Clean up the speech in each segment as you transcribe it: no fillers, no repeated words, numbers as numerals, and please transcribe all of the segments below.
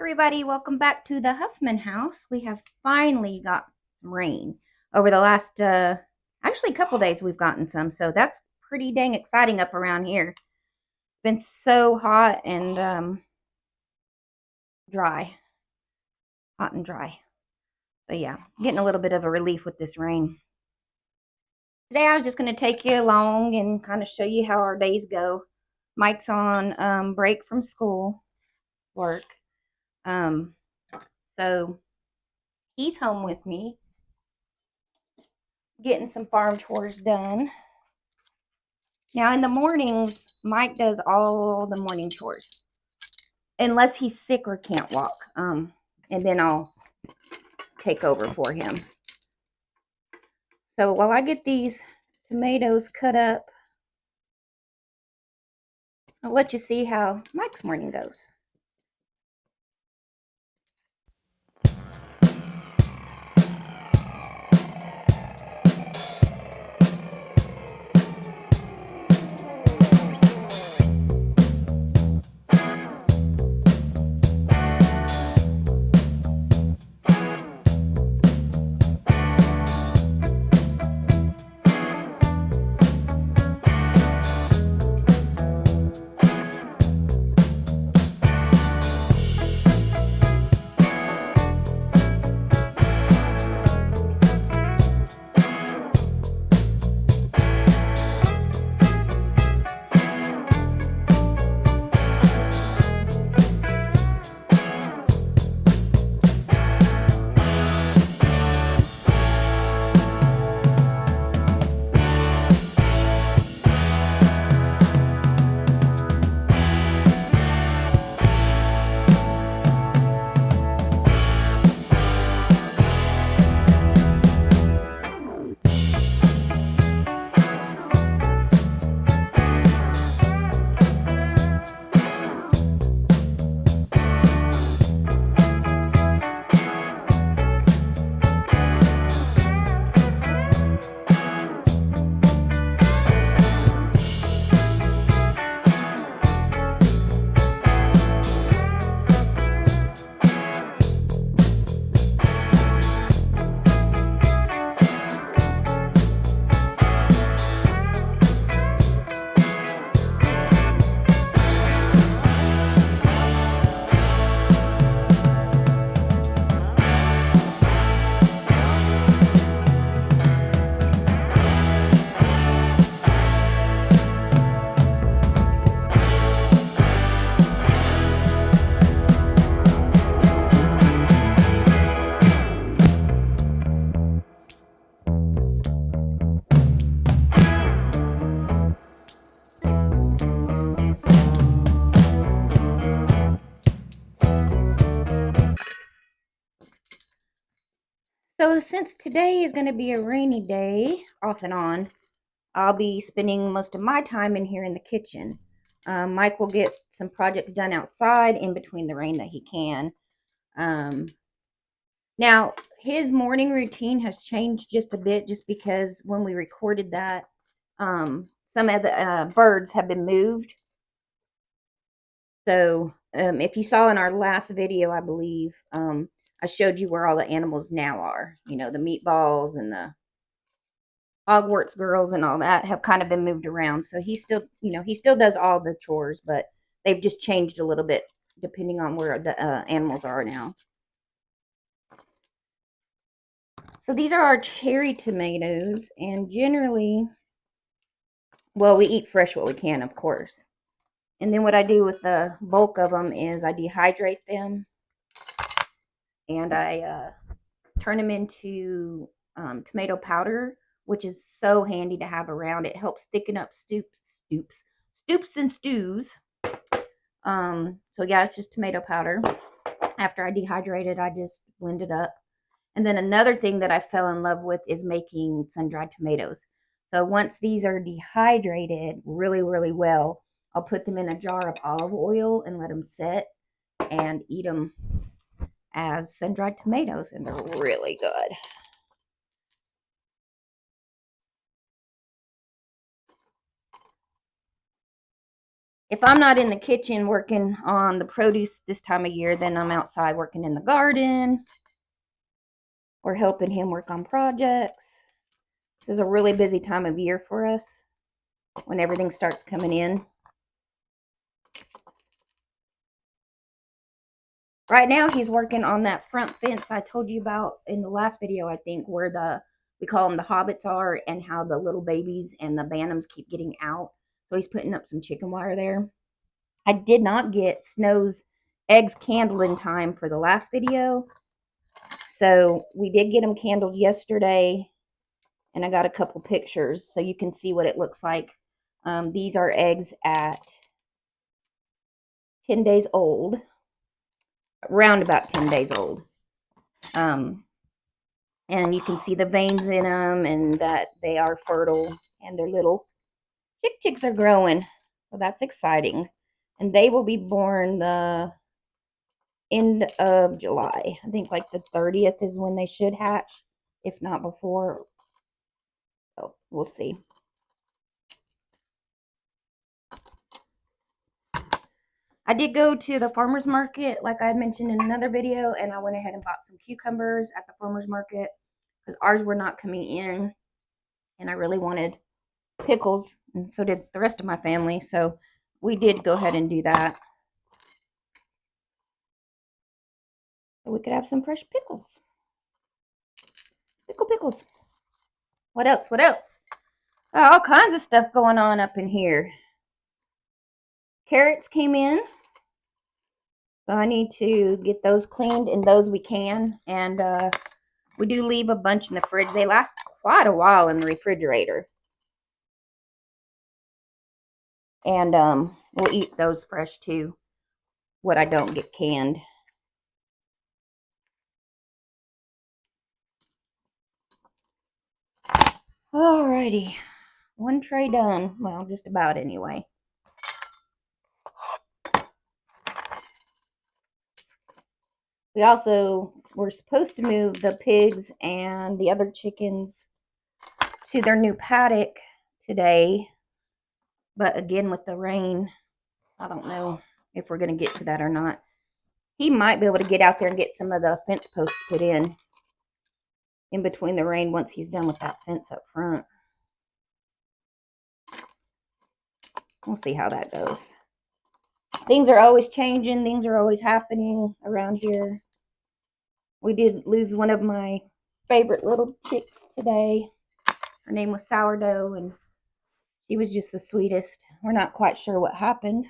Everybody, welcome back to the Huffman house. We have finally got some rain over the last, actually, couple days. We've gotten some, so that's pretty dang exciting up around here. It's been so hot and dry, hot and dry. So yeah, getting a little bit of a relief with this rain. Today, I was just going to take you along and kind of show you how our days go. Mike's on break from school, work, so he's home with me, getting some farm chores done. Now, in the mornings, Mike does all the morning chores, unless he's sick or can't walk. And then I'll take over for him. So while I get these tomatoes cut up, I'll let you see how Mike's morning goes. So since today is going to be a rainy day, off and on, I'll be spending most of my time in here in the kitchen. Mike will get some projects done outside in between the rain that he can. Now, his morning routine has changed just a bit, just because when we recorded that, some of the birds have been moved. So if you saw in our last video, I believe, I showed you where all the animals now are. You know, the meatballs and the Hogwarts girls and all that have kind of been moved around. So he still, he still does all the chores, but they've just changed a little bit depending on where the animals are now. So these are our cherry tomatoes, and generally, well, we eat fresh what we can, of course. And then what I do with the bulk of them is I dehydrate them, and I turn them into tomato powder, which is so handy to have around. It helps thicken up soups and stews. So yeah, it's just tomato powder. After I dehydrate it, I just blend it up. And then another thing that I fell in love with is making sun-dried tomatoes. So once these are dehydrated really, really well, I'll put them in a jar of olive oil and let them set and eat them as sun-dried tomatoes, and they're really good. if I'm not in the kitchen working on the produce this time of year, then I'm outside working in the garden or helping him work on projects. This is a really busy time of year for us when everything starts coming in. Right now, he's working on that front fence I told you about in the last video, I think, where we call them the hobbits are, and how the little babies and the bantams keep getting out. So he's putting up some chicken wire there. I did not get Snow's eggs candled in time for the last video. So we did get them candled yesterday, and I got a couple pictures so you can see what it looks like. These are eggs at 10 days old, around about 10 days old. And you can see the veins in them and that they are fertile, and their little chicks are growing. So that's exciting. And they will be born the end of July. I think like the 30th is when they should hatch, if not before. So we'll see. I did go to the farmer's market, like I mentioned in another video, and I went ahead and bought some cucumbers at the farmer's market because ours were not coming in, and I really wanted pickles, and so did the rest of my family. So we did go ahead and do that, so we could have some fresh pickles. Pickles. What else? Oh, all kinds of stuff going on up in here. Carrots came in, so I need to get those cleaned, and those we can. And we do leave a bunch in the fridge. They last quite a while in the refrigerator. And we'll eat those fresh too, what I don't get canned. Alrighty, one tray done. Well, just about anyway. We also were supposed to move the pigs and the other chickens to their new paddock today. But again, with the rain, I don't know if we're going to get to that or not. He might be able to get out there and get some of the fence posts put in between the rain once he's done with that fence up front. We'll see how that goes. Things are always changing. Things are always happening around here. We did lose one of my favorite little chicks today. Her name was Sourdough, and she was just the sweetest. We're not quite sure what happened,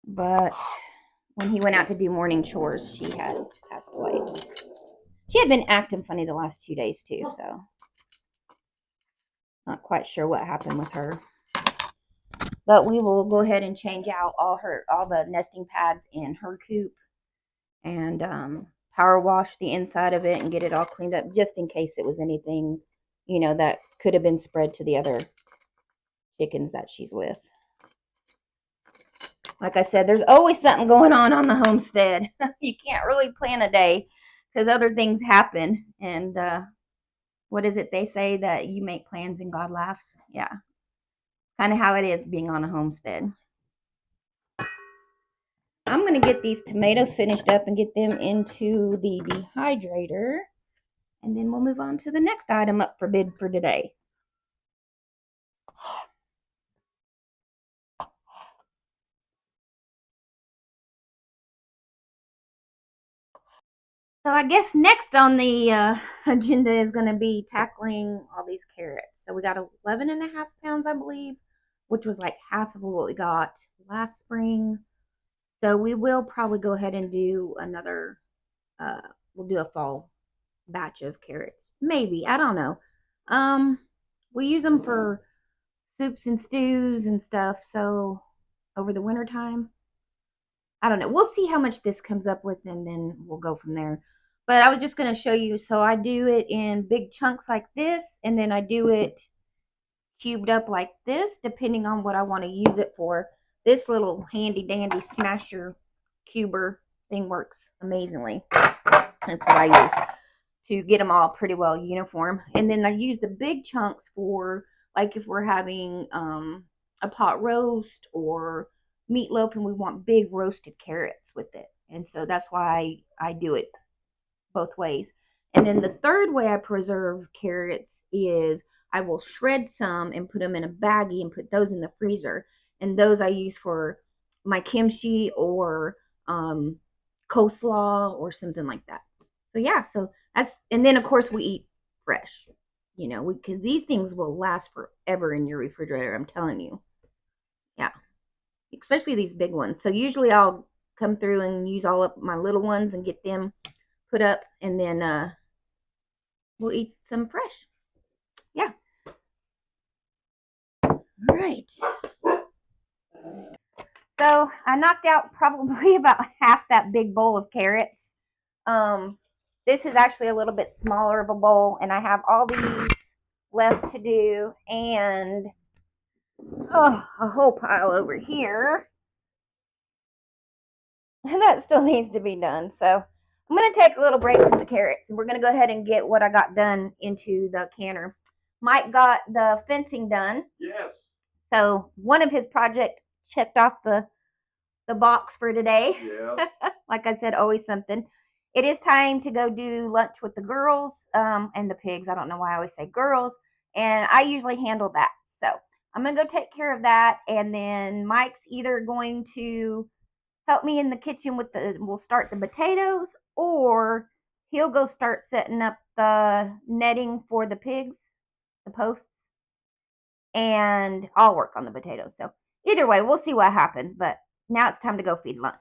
but when he went out to do morning chores, she had passed away. She had been acting funny the last 2 days too, so not quite sure what happened with her. But we will go ahead and change out all the nesting pads in her coop, and power wash the inside of it and get it all cleaned up, just in case it was anything, that could have been spread to the other chickens that she's with. Like I said, there's always something going on the homestead. You can't really plan a day because other things happen. And what is it they say, that you make plans and God laughs? Yeah, kind of how it is being on a homestead. I'm going to get these tomatoes finished up and get them into the dehydrator, and then we'll move on to the next item up for bid for today. So I guess next on the agenda is going to be tackling all these carrots. So we got 11.5 pounds, I believe, which was like half of what we got last spring. So we will probably go ahead and do another, we'll do a fall batch of carrots. Maybe, I don't know. We use them for soups and stews and stuff. So over the winter time, I don't know. We'll see how much this comes up with, and then we'll go from there. But I was just going to show you. So I do it in big chunks like this, and then I do it cubed up like this, depending on what I want to use it for. This little handy dandy smasher cuber thing works amazingly. That's what I use to get them all pretty well uniform. And then I use the big chunks for, like, if we're having a pot roast or meatloaf, and we want big roasted carrots with it. And so that's why I do it both ways. And then the third way I preserve carrots is I will shred some and put them in a baggie and put those in the freezer. And those I use for my kimchi or coleslaw or something like that. So yeah, so that's, and then of course we eat fresh, because these things will last forever in your refrigerator. I'm telling you. Yeah, especially these big ones. So usually I'll come through and use all of my little ones and get them put up, and then we'll eat some fresh. Yeah. All right. So I knocked out probably about half that big bowl of carrots. Um, this is actually a little bit smaller of a bowl, and I have all these left to do, and a whole pile over here. And that still needs to be done. So I'm going to take a little break from the carrots, and we're going to go ahead and get what I got done into the canner. Mike got the fencing done. Yes. So one of his project checked off the box for today. Yeah. Like I said, always something. It is time to go do lunch with the girls and the pigs. I don't know why I always say girls. And I usually handle that. So I'm going to go take care of that. And then Mike's either going to help me in the kitchen with we'll start the potatoes, or he'll go start setting up the netting for the pigs, the posts, and I'll work on the potatoes. So either way, we'll see what happens. But now it's time to go feed lunch.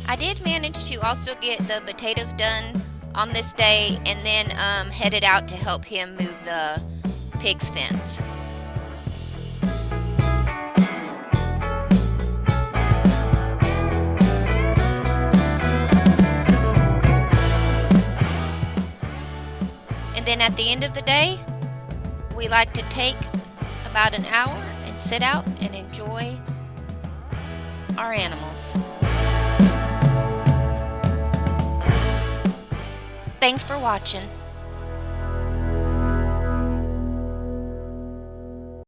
I did manage to also get the potatoes done on this day, and then headed out to help him move the pig's fence. And then at the end of the day, we like to take about an hour and sit out and enjoy our animals. Thanks for watching.